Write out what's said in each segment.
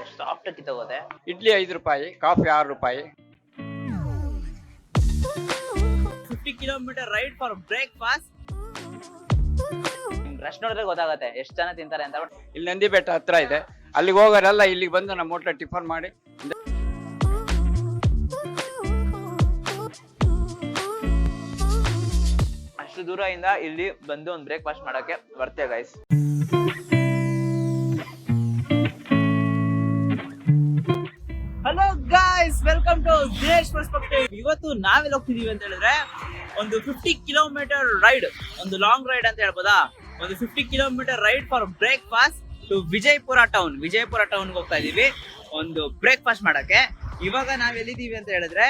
ಎಷ್ಟು ಸಾಫ್ಟ್ ಕಿತ್ತೋಗುತ್ತೆ. ಇಡ್ಲಿ 5 ರೂಪಾಯಿ, ಕಾಫಿ 6 ರೂಪಾಯಿ. 50 kilometre ride for breakfast. Rush ನೋಡಿದ್ರೆ ಗೊತ್ತಾಗತ್ತೆ ಎಷ್ಟು ಜನ ತಿಂತಾರೆ ಅಂತ. ಇಲ್ಲಿ ನಂದಿ ಬೆಟ್ಟ ಹತ್ರ ಇದೆ, ಅಲ್ಲಿಗೆ ಹೋಗೋರೆಲ್ಲ ಇಲ್ಲಿಗೆ ಬಂದು ನಮ್ಮ ಹೋಟ್ಲ ಟಿಫನ್ ಮಾಡಿ. ಅಷ್ಟು ದೂರದಿಂದ ಇಲ್ಲಿ ಬಂದು ಒಂದು ಬ್ರೇಕ್ಫಾಸ್ಟ್ ಮಾಡಕ್ಕೆ ಬರ್ತೇವೆ guys. Hello guys, welcome to Dinesh perspective. ಇವತ್ತು ನಾವೆಲ್ಲ ಹೋಗ್ತಿದೀವಿ ಅಂತ ಹೇಳಿದ್ರೆ ಒಂದು 50 ಕಿಲೋಮೀಟರ್ ರೈಡ್, ಒಂದು ಲಾಂಗ್ ರೈಡ್ ಅಂತ ಹೇಳ್ಬೋದಾ. ಒಂದು 50 kilometre ride for breakfast to Vijayapura town. Vijayapura ಟೌನ್ಗೆ ಹೋಗ್ತಾ ಇದೀವಿ ಒಂದು ಬ್ರೇಕ್ಫಾಸ್ಟ್ ಮಾಡಕ್ಕೆ. ಇವಾಗ ನಾವ್ ಎಲ್ಲಿದ್ದೀವಿ ಅಂತ ಹೇಳಿದ್ರೆ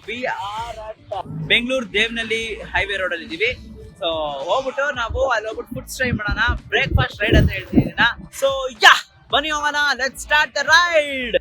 we are at Bengaluru Devanahalli highway road ಅಲ್ಲಿ ಇದೀವಿ. ಸೊ ಹೋಗ್ಬಿಟ್ಟು ನಾವು ಅಲ್ಲಿ ಹೋಗ್ಬಿಟ್ಟು ಫುಡ್ ಸ್ಟೇ ಮಾಡೋಣ, ಬ್ರೇಕ್ಫಾಸ್ಟ್ ರೈಡ್ ಅಂತ ಹೇಳ್ತಿದ್ದೀನ. ಸೊ ಯಾ, ಬನ್ನಿ ಹೋಗೋಣ, let's start the ride.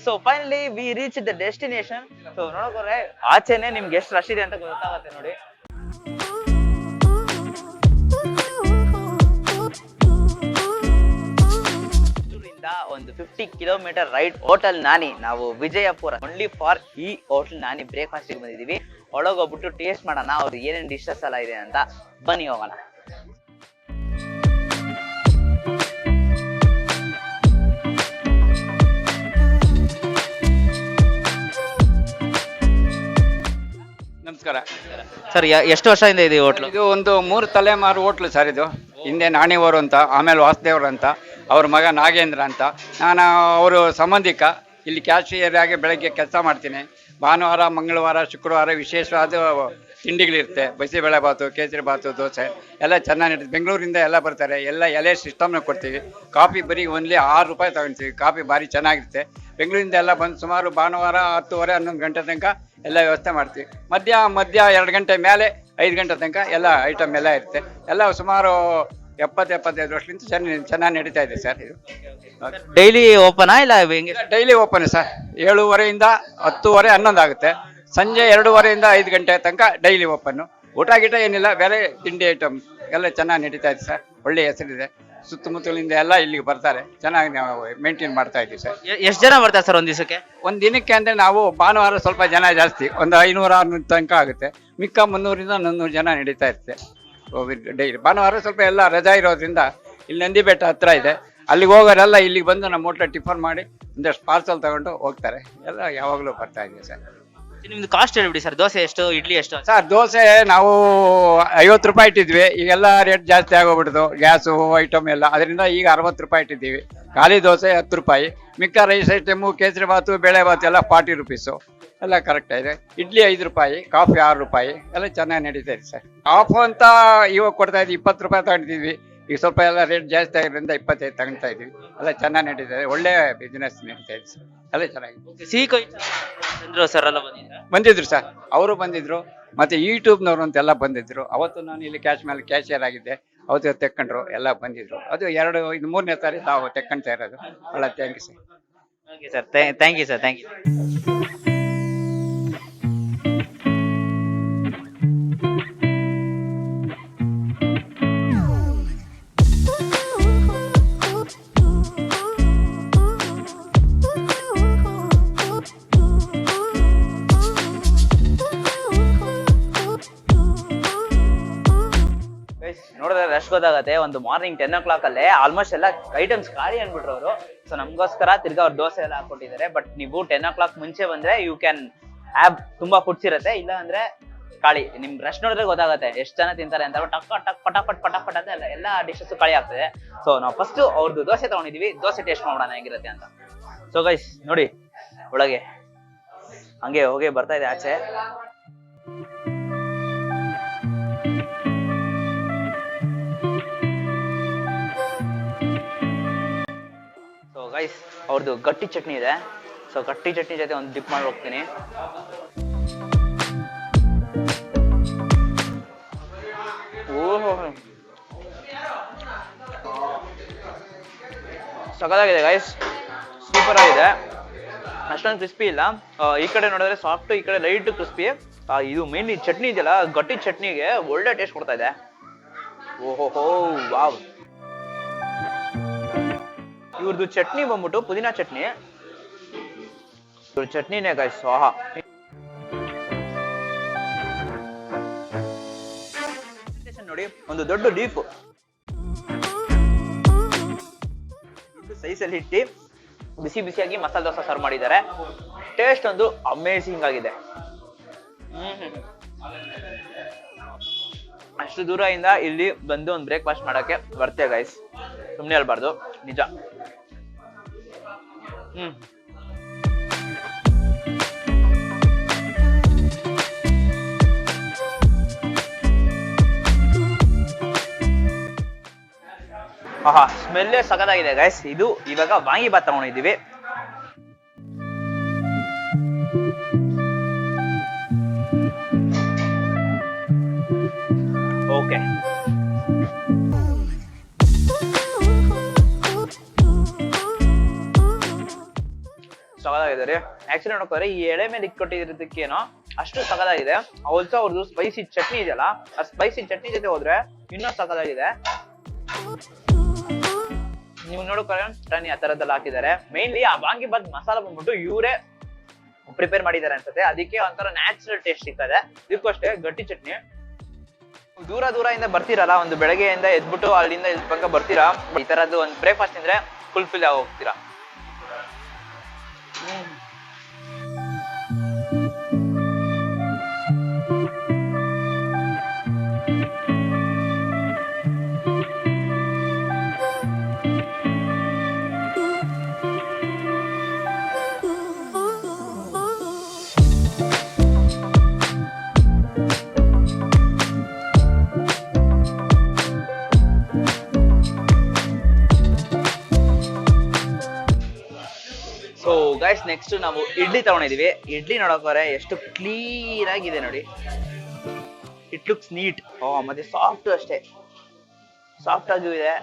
So finally we reach the destination. So ನೋಡೋಕೆ ಆಚೆನೆ ನಿಮ್ಗೆ ಎಷ್ಟು ರಶ್ ಇದೆ ಅಂತ ಗೊತ್ತಾಗತ್ತೆ ನೋಡಿ. ಒಂದು 50 ಕಿಲೋಮೀಟರ್ ರೈಡ್ ಹೋಟೆಲ್ ನಾನಿ. ನಾವು ವಿಜಯಪುರ ಓನ್ಲಿ ಫಾರ್ ಈ ಹೋಟೆಲ್ ನಾನಿ ಬ್ರೇಕ್ಫಾಸ್ಟ್ ಬಂದಿದೀವಿ. ಒಳಗೋಗ್ಬಿಟ್ಟು ಟೇಸ್ಟ್ ಮಾಡೋಣ ಅವ್ರು ಏನೇನು ಡಿಶಸ್ ಎಲ್ಲ ಇದೆ ಅಂತ. ಬನ್ನಿ ಹೋಗೋಣ. ನಮಸ್ಕಾರ ಸರ್, ಎಷ್ಟು ವರ್ಷದಿಂದ ಇದೆ ಹೋಟ್ಲು? ಇದು ಒಂದು 3 ತಲೆಮಾರು ಹೋಟ್ಲು ಸರ್. ಇದು ಹಿಂದೆ ನಾಣಿಯವರು ಅಂತ, ಆಮೇಲೆ ವಾಸುದೇವ್ರು ಅಂತ, ಅವ್ರ ಮಗ ನಾಗೇಂದ್ರ ಅಂತ. ನಾನು ಅವರು ಸಂಬಂಧಿಕ. ಇಲ್ಲಿ ಕ್ಯಾಶಿಯರ್ ಆಗಿ ಬೆಳಗ್ಗೆ ಕೆಲಸ ಮಾಡ್ತೀನಿ. ಭಾನುವಾರ, ಮಂಗಳವಾರ, ಶುಕ್ರವಾರ ವಿಶೇಷವಾದ ತಿಂಡಿಗಳಿರುತ್ತೆ. ಬಿಸಿಬೇಳೆ ಬಾತು, ಕೇಸರಿ ಬಾತು, ದೋಸೆ ಎಲ್ಲ ಚೆನ್ನಾಗಿರುತ್ತೆ. ಬೆಂಗಳೂರಿಂದ ಎಲ್ಲ ಬರ್ತಾರೆ. ಎಲ್ಲ ಎಲೆ ಸಿಸ್ಟಮ್ನ ಕೊಡ್ತೀವಿ. ಕಾಫಿ ಬರೀ ಓನ್ಲಿ 6 ರೂಪಾಯಿ ತಗೊಳ್ತೀವಿ. ಕಾಫಿ ಭಾರಿ ಚೆನ್ನಾಗಿರುತ್ತೆ. ಬೆಂಗಳೂರಿಂದ ಎಲ್ಲ ಬಂದು ಸುಮಾರು ಭಾನುವಾರ 10:30, 11 ಗಂಟೆ ತನಕ ಎಲ್ಲ ವ್ಯವಸ್ಥೆ ಮಾಡ್ತೀವಿ. ಮಧ್ಯ 2 ಗಂಟೆ ಮೇಲೆ 5 ಗಂಟೆ ತನಕ ಎಲ್ಲ ಐಟಮ್ ಎಲ್ಲ ಇರುತ್ತೆ. ಎಲ್ಲ ಸುಮಾರು 70-75 ವರ್ಷದಿಂದ ಚೆನ್ನಾಗಿ ನಡೀತಾ ಇದೆ ಸರ್. ಇದು ಡೈಲಿ ಓಪನಾ ಇಲ್ಲ ಹೆಂಗೆ? Daily open sir. 7:30 10:30, 11 ಆಗುತ್ತೆ. ಸಂಜೆ 2:30 5 ಗಂಟೆ ತನಕ ಡೈಲಿ ಓಪನ್ನು. ಊಟ ಗೀಟ ಏನಿಲ್ಲ, ಬೇರೆ ತಿಂಡಿ ಐಟಮ್ ಎಲ್ಲ ಚೆನ್ನಾಗಿ ನಡೀತಾ ಇದೆ ಸರ್. ಒಳ್ಳೆ ಹೆಸರಿದೆ. ಸುತ್ತಮುತ್ತಲಿಂದ ಎಲ್ಲ ಇಲ್ಲಿಗೆ ಬರ್ತಾರೆ. ಚೆನ್ನಾಗಿ ನಾವು ಮೇಂಟೈನ್ ಮಾಡ್ತಾ ಇದ್ದೀವಿ ಸರ್. ಎಷ್ಟು ಜನ ಬರ್ತಾರೆ ಸರ್ ಒಂದು ದಿವಸಕ್ಕೆ? ಒಂದು ದಿನಕ್ಕೆ ಅಂದರೆ ನಾವು ಭಾನುವಾರ ಸ್ವಲ್ಪ ಜನ ಜಾಸ್ತಿ, ಒಂದು 500-600 ತನಕ ಆಗುತ್ತೆ. ಮಿಕ್ಕ 300-400 ಜನ ನಡೀತಾ ಇರುತ್ತೆ ಡೈಲಿ. ಭಾನುವಾರ ಸ್ವಲ್ಪ ಎಲ್ಲ ರಜಾ ಇರೋದ್ರಿಂದ ಇಲ್ಲಿ ನಂದಿ ಬೆಟ್ಟ ಹತ್ರ ಇದೆ, ಅಲ್ಲಿಗೆ ಹೋಗೋರೆಲ್ಲ ಇಲ್ಲಿಗೆ ಬಂದು ನಮ್ಮ ಹೋಟ್ಲ ಟಿಫನ್ ಮಾಡಿ ಒಂದಷ್ಟು ಪಾರ್ಸಲ್ ತಗೊಂಡು ಹೋಗ್ತಾರೆ. ಎಲ್ಲ ಯಾವಾಗಲೂ ಬರ್ತಾ ಇದೀವಿ ಸರ್. ನಿಮ್ದು ಕಾಸ್ಟ್ ಹೇಳ್ಬಿಡಿ ಸರ್, ದೋಸೆ ಎಷ್ಟು, ಇಡ್ಲಿ ಎಷ್ಟು? ಸರ್ ದೋಸೆ ನಾವು 50 ರೂಪಾಯಿ ಇಟ್ಟಿದ್ವಿ, ಈಗೆಲ್ಲ ರೇಟ್ ಜಾಸ್ತಿ ಆಗೋಗ್ಬಿಡ್ತು, ಗ್ಯಾಸು ಐಟಮ್ ಎಲ್ಲ, ಅದರಿಂದ ಈಗ 60 ರೂಪಾಯಿ ಇಟ್ಟಿದ್ದೀವಿ. ಖಾಲಿ ದೋಸೆ 10 ರೂಪಾಯಿ, ಮಿಕ್ಕ ರೈಸ್ ಐಟಮು, ಕೇಸರಿ ಬಾತು, ಬೇಳೆ ಬಾತು ಎಲ್ಲ 40 ರುಪೀಸು, ಎಲ್ಲ ಕರೆಕ್ಟ್ ಇದೆ. ಇಡ್ಲಿ 5 ರೂಪಾಯಿ, ಕಾಫಿ 6 ರೂಪಾಯಿ, ಎಲ್ಲ ಚೆನ್ನಾಗಿ ನಡೀತಾ ಇದೆ ಸರ್. ಆಫ್ ಅಂತ ಇವಾಗ ಕೊಡ್ತಾ ಇದ್ವಿ, 20 ರೂಪಾಯಿ ತಗೊಂಡಿದ್ವಿ, ಈಗ ಸ್ವಲ್ಪ ಎಲ್ಲ ರೇಟ್ ಜಾಸ್ತಿ ಆಗಿರೋದ್ರಿಂದ 25 ತಗೊಳ್ತಾ ಇದೀವಿ. ಎಲ್ಲ ಚೆನ್ನಾಗಿ ನಡೀತಾ ಇದೆ, ಒಳ್ಳೆ ಬಿಸ್ನೆಸ್ ನಡೀತಾ ಇದೆ ಸರ್, ಎಲ್ಲ ಚೆನ್ನಾಗಿದೆ. ಸಿಹಿ ಕಹಿ ಚಂದ್ರು ಸರ್ ಎಲ್ಲ ಬಂದಿದ್ರು ಸರ್, ಅವರು ಬಂದಿದ್ರು, ಮತ್ತೆ ಯೂಟ್ಯೂಬ್ನವರು ಅಂತೆಲ್ಲ ಬಂದಿದ್ರು. ಅವತ್ತು ನಾನು ಇಲ್ಲಿ ಕ್ಯಾಶಿಯರ್ ಆಗಿದ್ದೆ, ಅವತ್ತು ತೆಕ್ಕೊಂಡ್ರು, ಎಲ್ಲ ಬಂದಿದ್ರು. ಅದು 3ನೇ ತಾರೀಕು ನಾವು ತೆಕ್ಕೊಂಡ್ತಾ ಇರೋದು. ಒಳ್ಳೆ thank you sir. Okay sir, thank you sir, thank you. ನೋಡಿದ್ರೆ ರಶ್ ಗೊತ್ತಾಗತ್ತೆ. ಒಂದು ಮಾರ್ನಿಂಗ್ 10 o'clock ಅಲ್ಲೇ ಆಲ್ಮೋಸ್ಟ್ ಎಲ್ಲ ಐಟಮ್ಸ್ ಖಾಲಿ ಅನ್ಬಿಟ್ರು ಅವರು. ಸೊ ನಮ್ಗೋಸ್ಕರ ತಿರ್ಗಾ ಅವ್ರು ದೋಸೆ ಎಲ್ಲ ಹಾಕೊಟ್ಟಿದ್ದಾರೆ. ಬಟ್ ನೀವು 10 o'clock ಮುಂಚೆ ಬಂದ್ರೆ ಯು ಕ್ಯಾನ್ ಹ್ಯಾವ್ ತುಂಬಾ ಫುಡ್ಸ್ ಇರುತ್ತೆ, ಇಲ್ಲ ಅಂದ್ರೆ ಖಾಲಿ. ನಿಮ್ ರಶ್ ನೋಡಿದ್ರೆ ಗೊತ್ತಾಗತ್ತೆ ಎಷ್ಟು ಜನ ತಿಂತಾರೆ ಅಂತ. ಟಕ್ ಟಕ್ ಪಟಾಪಟ್ ಅಂತ ಎಲ್ಲ ಡಿಶಸ್ ಖಾಲಿ ಆಗ್ತದೆ. ಸೊ ನಾವು ಫಸ್ಟ್ ಅವ್ರದ್ದು ದೋಸೆ ತಗೊಂಡಿದೀವಿ, ದೋಸೆ ಟೇಸ್ಟ್ ಮಾಡೋಣ ಹೇಗಿರುತ್ತೆ ಅಂತ. ಸೊ ಗೈಸ್ ನೋಡಿ, ಒಳಗೆ ಹಂಗೆ ಹೋಗಿ ಬರ್ತಾ ಇದೆ ಆಚೆ. ಗೈಸ್ ಅವ್ರದ್ದು ಗಟ್ಟಿ ಚಟ್ನಿ ಇದೆ. ಸೊ ಗಟ್ಟಿ ಚಟ್ನಿ ಜೊತೆ ಒಂದು ಡಿಪ್ ಮಾಡಿ ಹೋಗ್ತೀನಿ. ಓಹೋ, ಸಖತ್ತಾಗಿದೆ ಗೈಸ್, ಸೂಪರ್ ಆಗಿದೆ. ಅಷ್ಟೊಂದು ಕ್ರಿಸ್ಪಿ ಇಲ್ಲ, ಈ ಕಡೆ ನೋಡಿದ್ರೆ ಸಾಫ್ಟ್, ಈ ಕಡೆ ಲೈಟ್ ಕ್ರಿಸ್ಪಿ. ಇದು ಮೇನ್ಲಿ ಚಟ್ನಿ ಇದೆಯಲ್ಲ, ಗಟ್ಟಿ ಚಟ್ನಿಗೆ ಒಳ್ಳೆ ಟೇಸ್ಟ್ ಕೊಡ್ತಾ ಇದೆ. ಓಹೋ ವಾವ್. ಇವ್ರದ್ದು ಚಟ್ನಿ ಬಂದ್ಬಿಟ್ಟು ಪುದೀನಾ ಚಟ್ನಿ. ಇವ್ರ ಚಟ್ನಿನೇ ಗೈಸ್, ಆಹಾ. ನೋಡಿ, ಒಂದು ದೊಡ್ಡ ಲೀಫ್ ದೊಡ್ಡ ಸೈಜಲ್ಲಿ ಇಟ್ಟು ಬಿಸಿ ಬಿಸಿಯಾಗಿ ಮಸಾಲೆ ದೋಸೆ ಸರ್ವ್ ಮಾಡಿದ್ದಾರೆ. ಟೇಸ್ಟ್ ಒಂದು ಅಮೇಸಿಂಗ್ ಆಗಿದೆ. ಅಷ್ಟು ದೂರದಿಂದ ಇಲ್ಲಿ ಬಂದು ಒಂದು ಬ್ರೇಕ್ಫಾಸ್ಟ್ ಮಾಡಕ್ಕೆ ಬರ್ತೇವೆ ಗೈಸ್, ಸುಮ್ಮನೆ ಹೇಳ್ಬಾರ್ದು, ನಿಜ. ಆಹಾ, ಸ್ಮೆಲ್ಲೇ ಸಖತ್ತಾಗಿದೆ ಗೈಸ್. ಇದು ಇವಾಗ ವಾಂಗಿಬಾತ್ ತಗೊಂಡಿದ್ದೀವಿ. ಓಕೆ, ಸಖತ್ತಾಗಿದೆ ರೀ. ಆಕ್ಚುಲಿ ನೋಡ್ಕೋದ್ರೆ ಈ ಎಳೆ ಮೇಲೆ ಇಟ್ಕೊಟ್ಟಿರೋದಕ್ಕೇನೋ ಅಷ್ಟು ಸಖತ್ತಾಗಿದೆ. ಆಲ್ಸೋ ಅವ್ರದ್ದು ಸ್ಪೈಸಿ ಚಟ್ನಿ ಇದೆಯಲ್ಲ, ಆ ಸ್ಪೈಸಿ ಚಟ್ನಿ ಜೊತೆ ಹೋದ್ರೆ ಇನ್ನೂ ಸಖತ್ತಾಗಿದೆ. ನೀವು ನೋಡ್ಕೊಂಡ್ರೆ ಚಟ್ನಿ ಆ ತರದ್ದೆಲ್ಲ ಹಾಕಿದ್ದಾರೆ. ಮೇನ್ಲಿ ಆ ವಾಂಗಿಬಾತ್ ಮಸಾಲ ಬಂದ್ಬಿಟ್ಟು ಇವರೇ ಪ್ರಿಪೇರ್ ಮಾಡಿದ್ದಾರೆ ಅನ್ಸುತ್ತೆ, ಅದಕ್ಕೆ ಒಂಥರ ನ್ಯಾಚುರಲ್ ಟೇಸ್ಟ್ ಸಿಗ್ತದೆ. ಇದಕ್ಕೂ ಅಷ್ಟೇ ಗಟ್ಟಿ ಚಟ್ನಿ. ದೂರ ಇಂದ ಬರ್ತೀರಲ್ಲ, ಒಂದು ಬೆಳಗ್ಗೆಯಿಂದ ಎದ್ಬಿಟ್ಟು ಅಲ್ಲಿಂದ ಇಲ್ಲಿ ತನಕ ಬರ್ತೀರಾ, ಈ ತರದ್ದು ಒಂದು ಬ್ರೇಕ್ಫಾಸ್ಟ್ ತಿಂದ್ರೆ ಫುಲ್ಫಿಲ್ ಆಗಿ ಹೋಗ್ತೀರಾ. ಸೊ ಗೈಸ್, ನೆಕ್ಸ್ಟ್ ನಾವು ಇಡ್ಲಿ ತಗೊಂಡಿದೀವಿ. ಇಡ್ಲಿ ನೋಡೋಕೋರೆ ಎಷ್ಟು ಕ್ಲೀನ್ ಆಗಿದೆ ನೋಡಿ, ಇಟ್ ಲುಕ್ಸ್ ನೀಟ್. ಮತ್ತೆ ಸಾಫ್ಟ್ ಅಷ್ಟೇ, ಸಾಫ್ಟ್ ಆಗೂ ಇದೆ,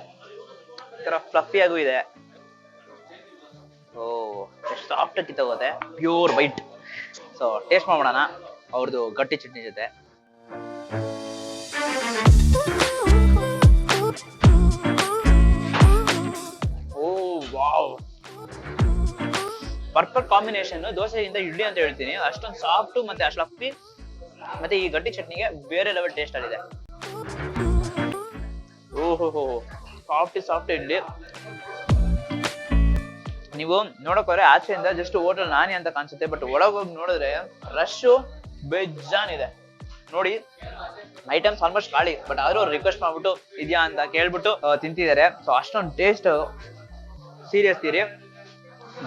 ತರ ಫ್ಲಫಿ ಆಗೂ ಇದೆ. ಎಷ್ಟು ಸಾಫ್ಟ್ ಆಗಿ ಕಿತ್ತೋಗುತ್ತೆ, ಪ್ಯೂರ್ ವೈಟ್. ಸೊ ಟೇಸ್ಟ್ ಮಾಡೋಣ ಅವ್ರದ್ದು ಗಟ್ಟಿ ಚಟ್ನಿ ಜೊತೆ. Wow, perfect combination. ದೋಸೆಯಿಂದ ಇಡ್ಲಿ ಅಂತ ಹೇಳ್ತೀನಿ, ಅಷ್ಟೊಂದು ಸಾಫ್ಟ್ ಮತ್ತೆ ಅಷ್ಟು ಫ್ಲಫಿ, ಮತ್ತೆ ಈ ಗಟ್ಟಿ ಚಟ್ನಿಗೆ ಬೇರೆ ಲೆವೆಲ್ ಟೇಸ್ಟ್ ಆಗಿದೆ. ಓಹೋ, ಸಾಫ್ಟ್ ಇಡ್ಲಿ. ನೀವು ನೋಡಕ್ ಹೋದ್ರೆ ಆಚೆಯಿಂದ ಜಸ್ಟ್ ಹೋಟೆಲ್ ನಾನಿ ಅಂತ ಕಾಣಿಸುತ್ತೆ, ಬಟ್ ಒಳಗೆ ಹೋಗಿ ನೋಡಿದ್ರೆ ರಶ್ ಬೇಜಾನ್ ಇದೆ ನೋಡಿ. ಐಟಮ್ಸ್ ಆಲ್ಮೋಸ್ಟ್ ಖಾಲಿ, ಬಟ್ ಆದ್ರೂ ಅವ್ರು ರಿಕ್ವೆಸ್ಟ್ ಮಾಡ್ಬಿಟ್ಟು ಇದೆಯಾ ಅಂತ ಕೇಳ್ಬಿಟ್ಟು ತಿಂತಿದ್ದಾರೆ. ಸೊ ಅಷ್ಟೊಂದು ಟೇಸ್ಟ್ ಸೀರಿಯಸ್ ತೀರಿ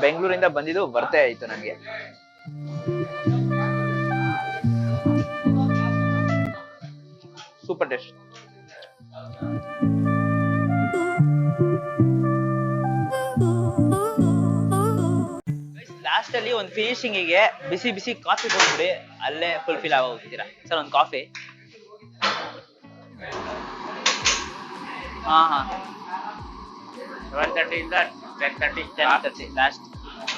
ಬೆಂಗಳೂರಿಂದ ಬಂದಿದ್ದು ಬರ್ತೆ ಆಯ್ತು ನನಗೆ. Super taste. ಲಾಸ್ಟ್ ಅಲ್ಲಿ ಒಂದು ಫಿನಿಶಿಂಗ್ ಗೆ ಬಿಸಿ ಬಿಸಿ ಕಾಫಿ ಕೊಟ್ಬಿಡಿ, ಅಲ್ಲೇ ಫುಲ್ಫಿಲ್ ಆಗೋಗ್ತೀರಾ. ಸರ್ ಒಂದು ಕಾಫಿ. ಹಾ 12:30 ಇಂದ 10:30. 10:30 ಲಾಸ್ಟ್.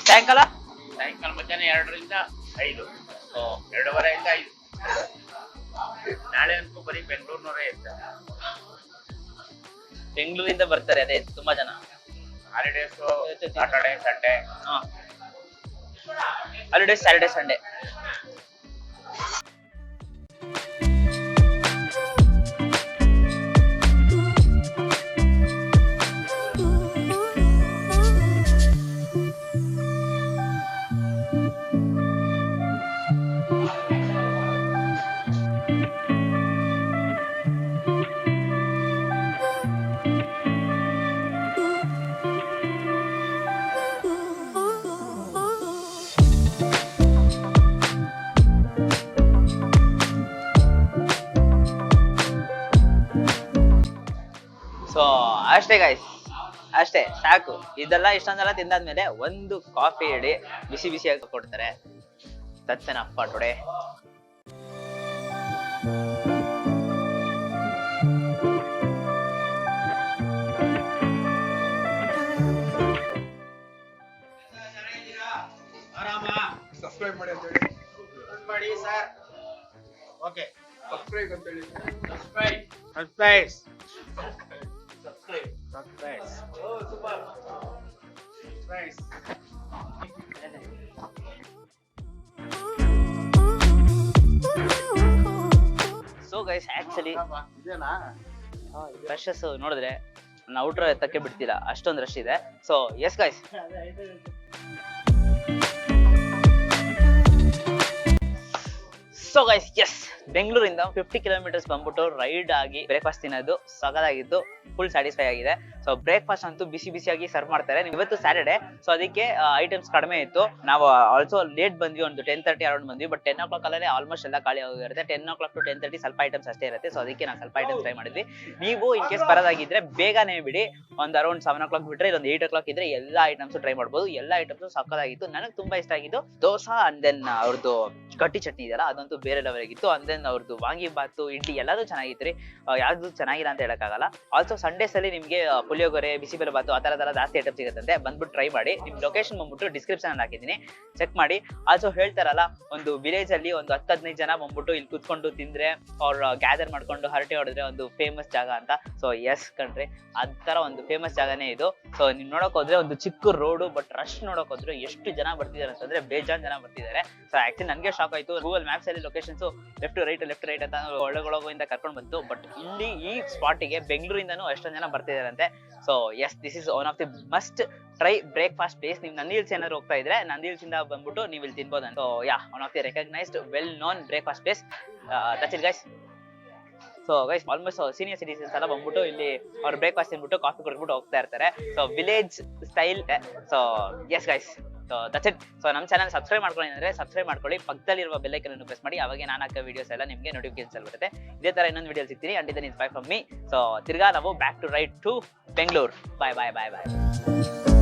ಸಾಯಂಕಾಲ ಮಧ್ಯಾಹ್ನ 2ರಿಂದ 5. 2:15 ಇಂದ 5. ನಾಳೆ ಅಂತೂ ಬರೀ ಬೆಂಗಳೂರಿನವರೇ ಇರ್ತಾರೆ. ಬೆಂಗಳೂರಿಂದ ಬರ್ತಾರೆ, ಅದೇ ತುಂಬಾ ಜನ. Holidays, Saturday Sunday. Holidays Saturday Sunday. So ಅಷ್ಟೇ ಗೈಸ್, ಅಷ್ಟೇ ಸಾಕು. ಇದೆಲ್ಲ ಇಷ್ಟೊಂದೆಲ್ಲ ತಿಂದಾದ್ಮೇಲೆ ಒಂದು ಕಾಫಿ ಇಡಿ, ಬಿಸಿ ಬಿಸಿಯಾಗಿ ಕೊಡ್ತಾರೆ. ತಚ್ಚನಪ್ಪ ಟುಡೆ. ಸಬ್ಸ್ಕ್ರೈಬ್ ಮಾಡಿ ಅಂತ ಹೇಳಿ. ಮಾಡಿ ಸರ್. ಓಕೆ, ಸಬ್ಸ್ಕ್ರೈಬ್ ಅಂತ ಹೇಳಿ. Subscribe. Oh super. Nice. So guys actually ಇದೇನಾ ರಶಸ್ ನೋಡಿದ್ರೆ ನಾನು ಔಟ್ರ್ ಎತ್ತಕ್ಕೆ ಬಿಡ್ತಿಲ್ಲ, ಅಷ್ಟೊಂದು ರಶ್ ಇದೆ. So yes guys, so guys yes, ಬೆಂಗಳೂರಿಂದ 50 ಕಿಲೋಮೀಟರ್ಸ್ ಬಂದ್ಬಿಟ್ಟು ರೈಡ್ ಆಗಿ ಬ್ರೇಕ್ಫಾಸ್ಟ್ ತಿನ್ನೋದು ಸಗದಾಗಿತ್ತು, ಫುಲ್ ಸ್ಯಾಟಿಸ್ಫೈ ಆಗಿದೆ. ಸೊ ಬ್ರೇಕ್ಫಾಸ್ಟ್ ಅಂತೂ ಬಿಸಿ ಬಿಸಿಯಾಗಿ ಸರ್ವ್ ಮಾಡ್ತಾರೆ. ಇವತ್ತು ಸ್ಯಾಟರ್ಡೆ, ಸೊ ಅದಕ್ಕೆ ಐಟಮ್ಸ್ ಕಡಿಮೆ ಇತ್ತು. ನಾವು ಆಲ್ಸೋ ಲೇಟ್ ಬಂದ್ವಿ, ಒಂದು 10:30 ಅರೌಂಡ್ ಬಂದ್ವಿ. ಬಟ್ 10 o'clock ಅಲ್ಲೇ ಆಲ್ಮೋಸ್ಟ್ ಎಲ್ಲ ಖಾಲಿ ಹೋಗಿರುತ್ತೆ. 10 o'clock to 10:30 ಸ್ವಲ್ಪ ಐಟಮ್ಸ್ ಅಷ್ಟೇ ಇರುತ್ತೆ. ಸೊ ಅದಕ್ಕೆ ನಾವು ಸ್ವಲ್ಪ ಐಟಮ್ಸ್ ಟ್ರೈ ಮಾಡಿದ್ವಿ. ನೀವು ಇನ್ ಕೇಸ್ ಬರೋದಾಗಿದ್ರೆ ಬೇಗನೆ ಬಿಡಿ, ಒಂದು ಅರೌಂಡ್ 7 o'clock ಬಿಟ್ರೆ ಇದೊಂದು 8 o'clock ಇದ್ರೆ ಎಲ್ಲ ಐಟಮ್ಸ್ ಟ್ರೈ ಮಾಡ್ಬೋದು. ಎಲ್ಲ ಐಟಮ್ಸ್ ಸಕ್ಕದಾಗಿತ್ತು. ನನಗೆ ತುಂಬಾ ಇಷ್ಟ ಆಗಿದ್ದು ದೋಸಾ, ಅಂಡ್ ದೆನ್ ಅವ್ರದ್ದು ಕಟ್ಟಿ ಚಟ್ನಿ ಇದೆಯಲ್ಲ ಅದಂತೂ ಬೇರೆ ಲೆವೆಲ್ ಆಗಿತ್ತು. ಅಂಡ್ ದೆನ್ ಅವ್ರದ್ದು ವಾಂಗಿ ಬಾತು, ಇಡ್ಲಿ ಎಲ್ಲದೂ ಚೆನ್ನಾಗಿತ್ತು ರೀ. ಯಾವ್ದು ಚೆನ್ನಾಗಿಲ್ಲ ಅಂತ ಹೇಳಕ್ಕಾಗಲ್ಲ. ಆಲ್ಸೋ ಸಂಡೇಸ್ ಅಲ್ಲಿ ನಿಮಗೆ ಪುಳಿಯೋಗರೆ, ಬಿಸಿಬೇಳೆ ಬಾತು ಆ ತರ ಜಾಸ್ತಿ ಐಟಮ್ ಸಿಗುತ್ತಂತೆ. ಬಂದ್ಬಿಟ್ಟು ಟ್ರೈ ಮಾಡಿ. ನಿಮ್ ಲೊಕೇಶನ್ ಬಂದ್ಬಿಟ್ಟು ಡಿಸ್ಕ್ರಿಪ್ಷನ್ ಅಲ್ಲಿ ಹಾಕಿದ್ದೀನಿ, ಚೆಕ್ ಮಾಡಿ. ಆಲ್ಸೋ ಹೇಳ್ತಾರಲ್ಲ, ಒಂದು ವಿಲೇಜ್ ಅಲ್ಲಿ ಒಂದು 10-15 ಜನ ಬಂದ್ಬಿಟ್ಟು ಇಲ್ಲಿ ಕುತ್ಕೊಂಡು ತಿಂದ್ರೆ, ಅವ್ರ ಗ್ಯಾದರ್ ಮಾಡ್ಕೊಂಡು ಹರಟೆ ಹೊಡೆದ್ರೆ ಒಂದು ಫೇಮಸ್ ಜಾಗ ಅಂತ. ಸೊ ಎಸ್ ಕಣ್ರಿ, ಅದ್ರ ಒಂದು ಫೇಮಸ್ ಜಾಗನೇ ಇದು. ಸೊ ನೀವು ನೋಡಕ್ ಹೋದ್ರೆ ಒಂದು ಚಿಕ್ಕ ರೋಡು, ಬಟ್ ರಶ್ ನೋಡಕ್ ಹೋದ್ರೆ ಎಷ್ಟು ಜನ ಬರ್ತಿದ್ದಾರೆ ಅಂತಂದ್ರೆ ಬೇಜಾನ್ ಜನ ಬರ್ತಿದ್ದಾರೆ. ಸೊ ಆಕ್ಚುಲಿ ನನಗೆ ಶಾಕ್ ಆಯ್ತು. ಗೂಗಲ್ ಮ್ಯಾಪ್ಸ್ ಅಲ್ಲಿ ಲೊಕೇಶನ್ಸ್ ಲೆಫ್ಟ್ ರೈಟ್ ಅಂತ ಒಳಗೊಳಗಿಂದ ಕರ್ಕೊಂಡು ಬಂತು. ಬಟ್ ಇಲ್ಲಿ ಈ ಸ್ಪಾಟಿಗೆ ಬೆಂಗಳೂರಿಂದನೂ ಎಷ್ಟೊಂದು ಜನ ಬರ್ತಿದಾರಂತೆ. So yes, this is one of the must try breakfast place. ನೀವು ನಂದಿ ಹಿಲ್ಸ್ ಏನಾದ್ರು ಹೋಗ್ತಾ ಇದ್ರೆ ನಂದಿ ಹಿಲ್ಸ್ ಇಂದ ಬಂದ್ಬಿಟ್ಟು ನೀವು ಇಲ್ಲಿ ತಿನ್ಬೋದು. So yeah, one of the recognised well known breakfast place. That's it guys. So guys, almost senior citizens ಎಲ್ಲ ಬಂದ್ಬಿಟ್ಟು ಇಲ್ಲಿ ಅವ್ರ ಬ್ರೇಕ್ಫಾಸ್ಟ್ ತಿನ್ಬಿಟ್ಟು ಕಾಫಿ ಕುಡ್ಬಿಟ್ಟು ಹೋಗ್ತಾ ಇರ್ತಾರೆ. So village style. So yes guys, so that's it. So ನಮ್ಮ ಚಾನಲ್ ಸಬ್ಸ್ಕ್ರೈಬ್ ಮಾಡ್ಕೊಳ್ಳಿ ಅಂದ್ರೆ ಸಬ್ಸ್ಕ್ರೈಬ್ ಮಾಡ್ಕೊಳ್ಳಿ, ಪಕ್ಕದಲ್ಲಿರುವ ಬೆಲ್ ಐಕನ್ ಅನ್ನು ಪ್ರೆಸ್ ಮಾಡಿ. ಅವಾಗ ನಾನು ಹಾಕೋ ವಿಡಿಯೋಸ್ ಎಲ್ಲ ನಿಮಗೆ ನೋಟಿಫಿಕೇಶನ್ ಬರುತ್ತೆ. ಇದೇ ತರ ಇನ್ನೊಂದು ವಿಡಿಯೋ ಸಿಗ್ತೀನಿ. ಅಂಡ್ ಇದನ್ ಇನ್ಸ್ ಬೈ ಫ್ರಮ್ ಮೀ. ಸೊ ತಿರ್ಗಾ ನಾವು back to ride to Bengaluru. Bye bye bye bye.